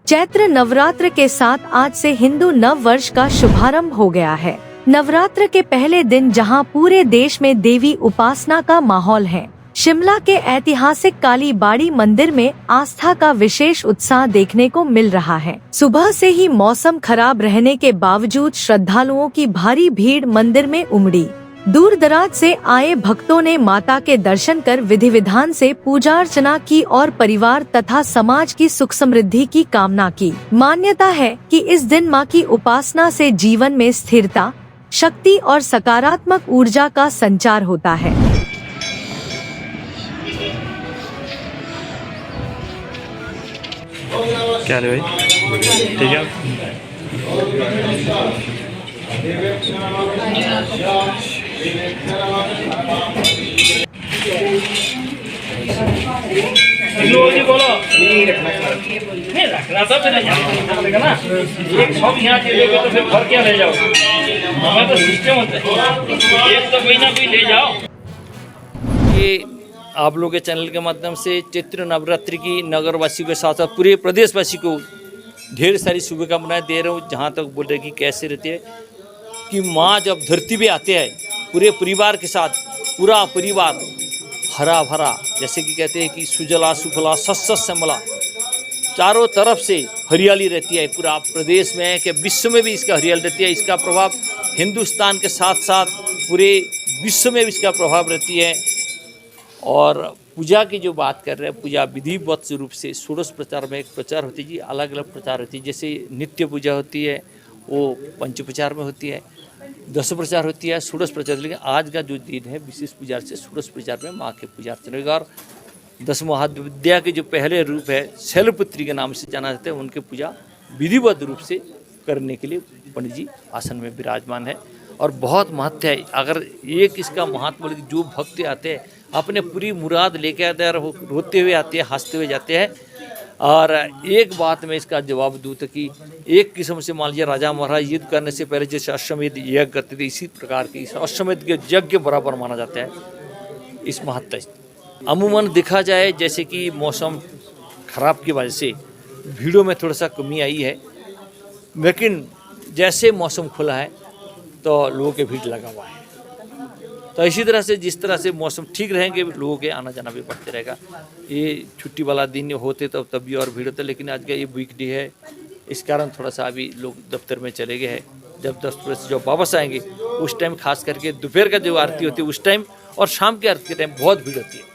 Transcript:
चैत्र नवरात्र के साथ आज से हिंदू नव वर्ष का शुभारंभ हो गया है। नवरात्र के पहले दिन जहां पूरे देश में देवी उपासना का माहौल है, शिमला के ऐतिहासिक काली बाड़ी मंदिर में आस्था का विशेष उत्साह देखने को मिल रहा है। सुबह से ही मौसम खराब रहने के बावजूद श्रद्धालुओं की भारी भीड़ मंदिर में उमड़ी। दूर दराज से आए भक्तों ने माता के दर्शन कर विधि विधान से पूजा अर्चना की और परिवार तथा समाज की सुख समृद्धि की कामना की। मान्यता है कि इस दिन मां की उपासना से जीवन में स्थिरता, शक्ति और सकारात्मक ऊर्जा का संचार होता है। क्या रे भाई, ठीक है। बोलो नहीं रखना था, फिर यहाँ लगेगा ना। एक सब यहाँ के लोगे तो फिर घर क्या ले जाओ? हमें तो सिस्टम होता है, एक तो कोई ना कोई ले जाओ। ये आप लोगों के चैनल के माध्यम से चैत्र नवरात्रि की नगरवासी के साथ साथ पूरे प्रदेशवासी को ढेर सारी शुभकामनाएं दे रहा हूँ। जहाँ तक बोल रहे कि कैसे रहती है कि माँ जब धरती पे आते हैं पूरे परिवार के साथ, पूरा परिवार हरा भरा, जैसे कि कहते हैं कि सुजला सुफला सस्स श्यामला, चारों तरफ से हरियाली रहती है। पूरा प्रदेश में कि विश्व में भी इसका हरियाली रहती है। इसका प्रभाव हिंदुस्तान के साथ साथ पूरे विश्व में भी इसका प्रभाव रहती है। और पूजा की जो बात कर रहे हैं, पूजा विधिवत रूप से षोडश प्रचार में एक प्रचार होती है जी, अलग अलग प्रचार होती है। जैसे नित्य पूजा होती है वो पंचोपचार में होती है, 10 प्रचार होती है, षोडश प्रचार। लेकिन आज का जो दिन है विशेष पूजा से षोडश प्रचार में माँ के पूजा अर्चना होगा। और 10 महाविद्या के जो पहले रूप है शैलपुत्री के नाम से जाना जाता है, उनके पूजा विधिवत रूप से करने के लिए पंडित जी आसन में विराजमान है। और बहुत महत्व है। अगर एक इसका महत्व जो भक्त आते हैं अपने पूरी मुराद लेके आते हैं, रोते हुए आते हैं, हंसते हुए जाते हैं। और एक बात में इसका जवाब दूँ तो कि एक किस्म से मान लीजिए राजा महाराज युद्ध करने से पहले जैसे अश्वमेध यज्ञ करते थे, इसी प्रकार के इस अश्वमेध के यज्ञ बराबर माना जाता है इस महत्व से। अमूमन देखा जाए जैसे कि मौसम खराब की वजह से भीड़ों में थोड़ा सा कमी आई है, लेकिन जैसे मौसम खुला है तो लोगों के भीड़ लगा हुआ है। तो इसी तरह से जिस तरह से मौसम ठीक रहेंगे लोगों के आना जाना भी बढ़ते रहेगा। ये छुट्टी वाला दिन होते तो तब भी और भीड़ होता, लेकिन आज का ये वीकडे है, इस कारण थोड़ा सा अभी लोग दफ्तर में चले गए हैं। जब 10 बजे से जब वापस आएंगे उस टाइम खास करके दोपहर का जो आरती होती है उस टाइम और शाम की आरती के टाइम बहुत भीड़ होती है।